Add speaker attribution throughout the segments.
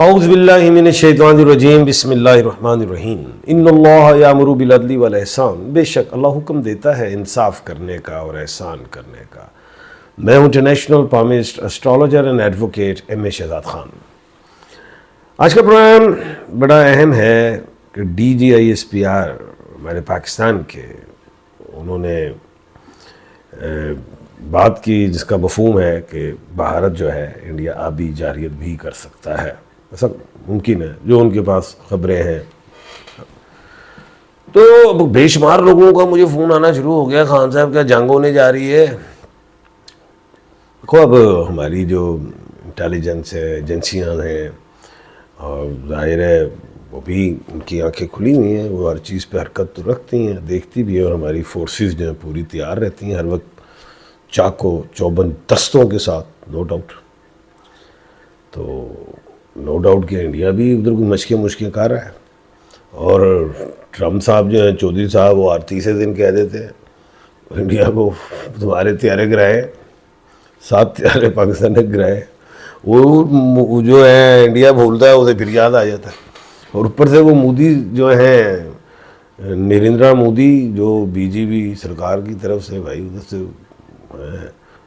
Speaker 1: औज़ुबिल्लाहिमिनश्शैतानिर्रजीम बिस्मिल्लाहिर्रहमानिर्रहीम इन्नल्लाह यामुरु बिल अदली वल ihsan। बेशक अल्लाह हुक्म देता है इंसाफ करने का और एहसान करने का। मैं हूँ international palmist astrologer and advocate M.A. Shahzad Khan. आज का प्रोग्राम बड़ा अहम है कि DGISPR हमारे पाकिस्तान के उन्होंने बात की जिसका मफहूम है कि भारत जो है इंडिया आबी जारियत भी कर सकता है, ऐसा मुमकिन है जो उनके पास खबरें हैं। तो अब बेशुमार लोगों का मुझे फ़ोन आना शुरू हो गया, खान साहब क्या जंग होने जा रही है। देखो अब हमारी जो इंटेलिजेंस है, एजेंसियाँ हैं, और जाहिर है वो भी उनकी आंखें खुली हुई हैं, वो हर चीज़ पे हरकत तो रखती हैं, देखती भी है। और हमारी फोर्सेस जो हैं पूरी तैयार रहती हैं हर वक्त चाको चौबंद दस्तों के साथ, नो डाउट। तो नो डाउट कि इंडिया भी उधर को मुश्किल कर रहा है। और ट्रम्प साहब जो हैं, चौधरी साहब, वो हर तीसरे दिन कह देते हैं इंडिया को तुम्हारे त्यारे गिराए, 7 त्यारे पाकिस्तान ने गिराए। वो जो है इंडिया भूलता है, उसे फिर याद आ जाता है। और ऊपर से वो मोदी जो हैं, नरेंद्र मोदी, जो BJP सरकार की तरफ से भाई उधर से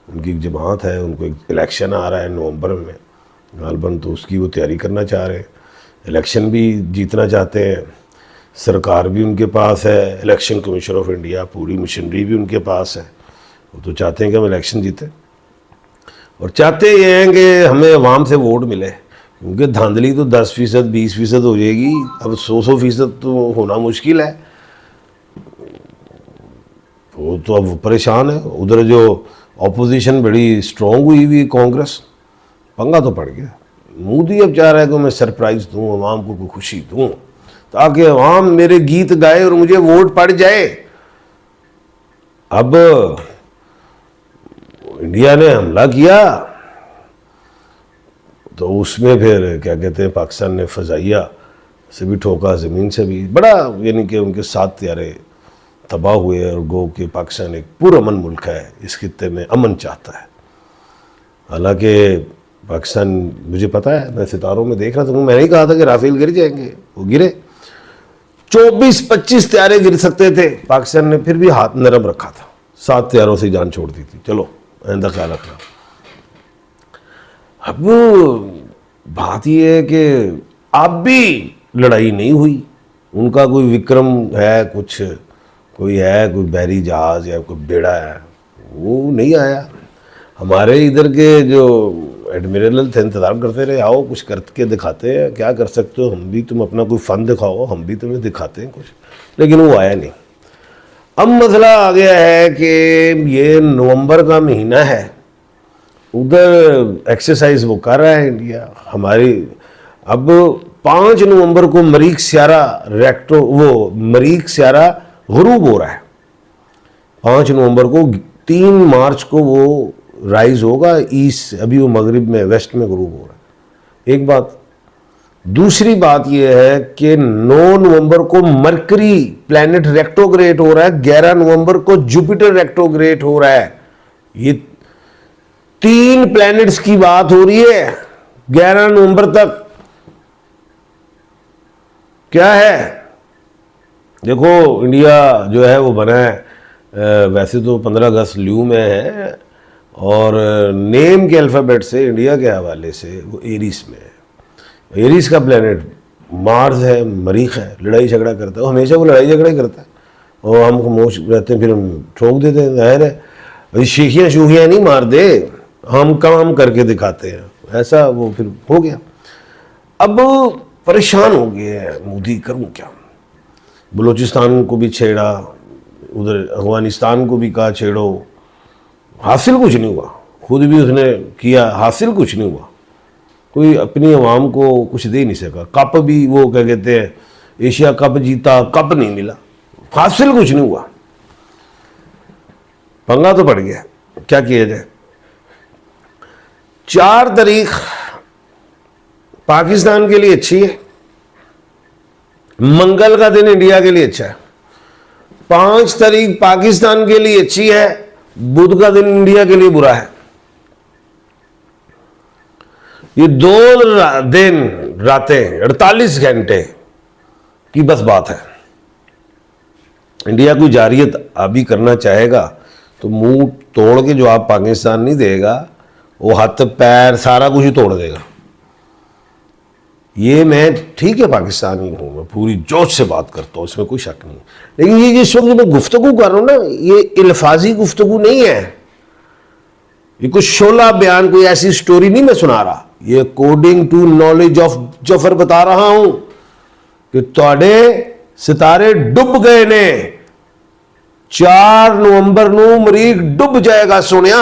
Speaker 1: उनकी एक जमात है, उनको एक इलेक्शन आ रहा है नवंबर में गालबन, तो उसकी वो तैयारी करना चाह रहे हैं। इलेक्शन भी जीतना चाहते हैं, सरकार भी उनके पास है, इलेक्शन कमीशन ऑफ इंडिया पूरी मशीनरी भी उनके पास है। वो तो चाहते हैं कि हम इलेक्शन जीते, और चाहते ये हैं कि हमें अवाम से वोट मिले, क्योंकि धांधली तो 10%, 20% हो जाएगी, अब 100% तो होना मुश्किल है। वो तो अब परेशान है। उधर जो ऑपोजिशन बड़ी स्ट्रॉन्ग हुई हुई कांग्रेस, पंगा तो पड़ गया। मोदी अब चाह रहा है कि मैं सरप्राइज़ दूँ, अवाम को कोई खुशी दूँ, ताकि अवाम मेरे गीत गाए और मुझे वोट पड़ जाए। अब इंडिया ने हमला किया तो उसमें फिर क्या कहते हैं, पाकिस्तान ने फ़ज़ाइया से भी ठोका, ज़मीन से भी, बड़ा यानी कि उनके 7 त्यारे तबाह हुए। और गो कि पाकिस्तान एक पुरअमन मुल्क है, इस खित्ते में अमन चाहता है। हालांकि पाकिस्तान, मुझे पता है, मैं सितारों में देख रहा था, मैंने ही कहा था कि राफेल गिर जाएंगे, वो गिरे। 24-25 त्यारे गिर सकते थे, पाकिस्तान ने फिर भी हाथ नरम रखा था, 7 त्यारों से जान छोड़ दी थी। चलो आइंदा ख्याल रखना। अब बात यह है कि अब भी लड़ाई नहीं हुई। उनका कोई विक्रम है, कुछ कोई है, कोई बहरी जहाज़ या कोई बेड़ा है, वो नहीं आया। हमारे इधर के जो एडमिरल थे इंतज़ार करते रहे, आओ कुछ करके दिखाते हैं, क्या कर सकते हो, हम भी, तुम अपना कोई फ़न दिखाओ, हम भी तुम्हें दिखाते हैं कुछ, लेकिन वो आया नहीं। अब मसला आ गया है कि ये नवंबर का महीना है, उधर एक्सरसाइज वो कर रहा है इंडिया हमारी। अब 5 नवंबर को मरीख स्यारा गुरूब हो रहा है। 5 नवंबर को, 3 मार्च को वो राइज होगा ईस्ट, अभी वो मगरिब में, वेस्ट में गुरूब हो रहा है। एक बात। दूसरी बात यह है कि 9 नवंबर को मरकरी प्लैनेट रेक्टोग्रेट हो रहा है, 11 नवंबर को जुपिटर रेक्टोग्रेट हो रहा है। ये 3 प्लैनेट्स की बात हो रही है 11 नवंबर तक। क्या है, देखो इंडिया जो है वो बना है, वैसे तो 15 अगस्त ल्यू में है, और नेम के अल्फ़ाबेट से इंडिया के हवाले से वो एरीस में है। एरीस का प्लेनेट मार्स है, मरीख है, लड़ाई झगड़ा करता है, वो हमेशा वो लड़ाई झगड़ा ही करता है, और हम खामोश रहते हैं, फिर हम ठोक देते हैं। जाहिर है शीखियाँ शूखियाँ नहीं मार दे, हम काम करके दिखाते हैं, ऐसा वो फिर हो गया। अब परेशान हो गए हैं मोदी, करूँ क्या। बलूचिस्तान को भी छेड़ा, उधर अफगानिस्तान को भी कहा छेड़ो, हासिल कुछ नहीं हुआ। खुद भी उसने किया, हासिल कुछ नहीं हुआ। कोई अपनी आवाम को कुछ दे नहीं सका। कप भी वो क्या कहते हैं, एशिया कप जीता, कप नहीं मिला, हासिल कुछ नहीं हुआ। पंगा तो पड़ गया, क्या किया जाए। 4 तारीख पाकिस्तान के लिए अच्छी है, मंगल का दिन इंडिया के लिए अच्छा है। 5 तारीख पाकिस्तान के लिए अच्छी है, बुध का दिन इंडिया के लिए बुरा है। ये 2 दिन रातें 48 घंटे की बस बात है। इंडिया कोई जारियत आबी करना चाहेगा तो मुंह तोड़ के जो आप पाकिस्तान नहीं देगा, वो हाथ पैर सारा कुछ ही तोड़ देगा। ये मैं ठीक है पाकिस्तानी हूँ, मैं पूरी जोश से बात करता हूँ, इसमें कोई शक नहीं। लेकिन ये जिस वक्त मैं गुफ्तगू कर रहा हूँ ना, ये इल्फाजी गुफ्तगू नहीं है, ये कुछ शोला बयान, कोई ऐसी स्टोरी नहीं मैं सुना रहा। ये according to knowledge of Zafar बता रहा हूं कि तोड़े सितारे डुब गए ने। 4 नवंबर नू मरीख डुब जाएगा सुनिया।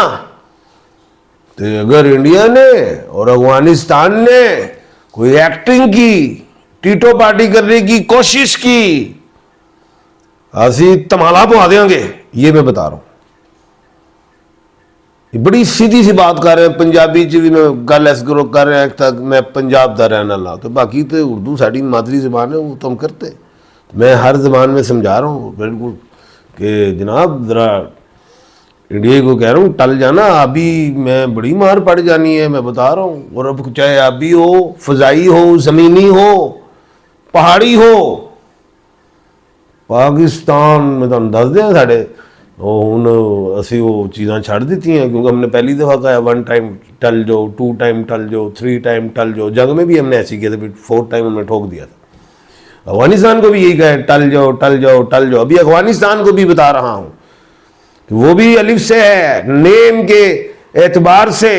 Speaker 1: तो अगर इंडिया ने और अफगानिस्तान ने कोई एक्टिंग की, टीटो पार्टी करने की कोशिश की, असी तमाला पवा देंगे, ये मैं बता रहा हूं। बड़ी सीधी सी बात कर रहे हैं, पंजाबी च भी मैं गल इस करो कर रहा तक मैं पंजाब का रहने वाला, तो बाकी तो उर्दू साड़ी मादरी ज़बान है, वो तो हम करते। मैं हर ज़बान में समझा रहा हूँ बिल्कुल कि जनाब ज़रा इंडिया को कह रहा हूँ टल जाना, अभी मैं बड़ी मार पड़ जानी है, मैं बता रहा हूँ। और अब चाहे अभी हो, फ़ज़ाई हो, ज़मीनी हो, पहाड़ी हो, पाकिस्तान में तो दस दें साढ़े हूँ असी वो चीज़ा छड़ दी हैं, क्योंकि हमने पहली दफ़ा कहा 1 टाइम टल जाओ, 2 टाइम टल जाओ, 3 टाइम टल जाओ। जंग में भी हमने ऐसी किया था, 4 टाइम हमने ठोक दिया था। अफगानिस्तान को भी यही कहा टल जाओ टल जाओ टल जाओ। अभी अफगानिस्तान को भी बता रहा हूँ कि वो भी अलिफ से है, नेम के एतबार से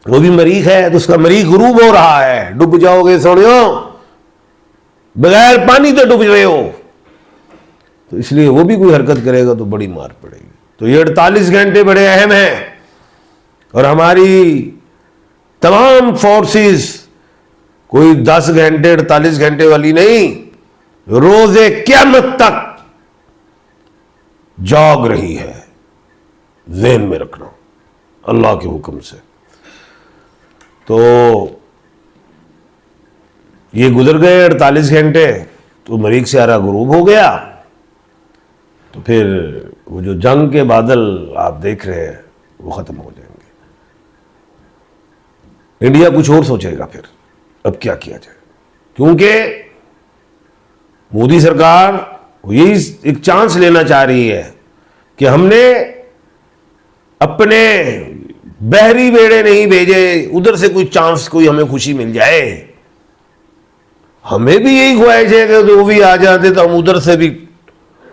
Speaker 1: वो भी मरीख है, तो उसका मरीख गुरूब हो रहा है। डूब जाओगे सोनियो, बगैर पानी तो डूब रहे हो, तो इसलिए वो भी कोई हरकत करेगा तो बड़ी मार पड़ेगी। तो ये 48 घंटे बड़े अहम हैं और हमारी तमाम फोर्सेस कोई 10 घंटे 48 घंटे वाली नहीं, रोजे क़यामत तक जाग रही है, ज़हन में रखना अल्लाह के हुक्म से। तो ये गुजर गए 48 घंटे, तो मरीख से आरा गुरूब हो गया। तो फिर वो जो जंग के बादल आप देख रहे हैं वो ख़त्म हो जाएंगे। इंडिया कुछ और सोचेगा फिर अब क्या किया जाए, क्योंकि मोदी सरकार यही एक चांस लेना चाह रही है कि हमने अपने बहरी बेड़े नहीं भेजे, उधर से कोई चांस, कोई हमें खुशी मिल जाए। हमें भी यही ख्वाहिश है कि वो भी आ जाते तो हम उधर से भी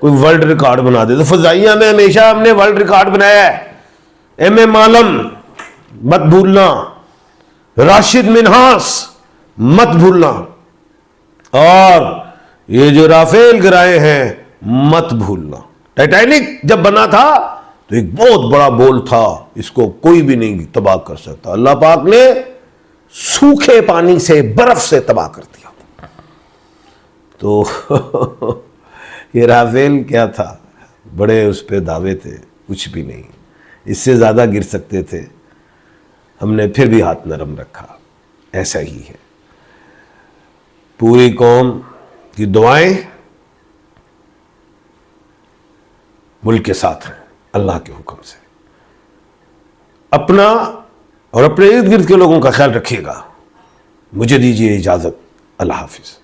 Speaker 1: कोई वर्ल्ड रिकॉर्ड बना देते। फजाइया में हमेशा हमने वर्ल्ड रिकॉर्ड बनाया है। एम ए मालम मत भूलना, राशिद मिन्हास मत भूलना, और ये जो राफेल गिराए हैं मत भूलना। टाइटैनिक जब बना था तो एक बहुत बड़ा बोल था, इसको कोई भी नहीं तबाह कर सकता। अल्लाह पाक ने सूखे पानी से, बर्फ से तबाह कर दिया। तो ये राफेल क्या था, बड़े उस पर दावे थे, कुछ भी नहीं, इससे ज़्यादा गिर सकते थे, हमने फिर भी हाथ नरम रखा। ऐसा ही है, पूरी कौम की दुआएं मुल्क के साथ हैं अल्लाह के हुक्म से। अपना और अपने इर्द गिर्द के लोगों का ख्याल रखिएगा। मुझे दीजिए इजाज़त, अल्लाह हाफिज़।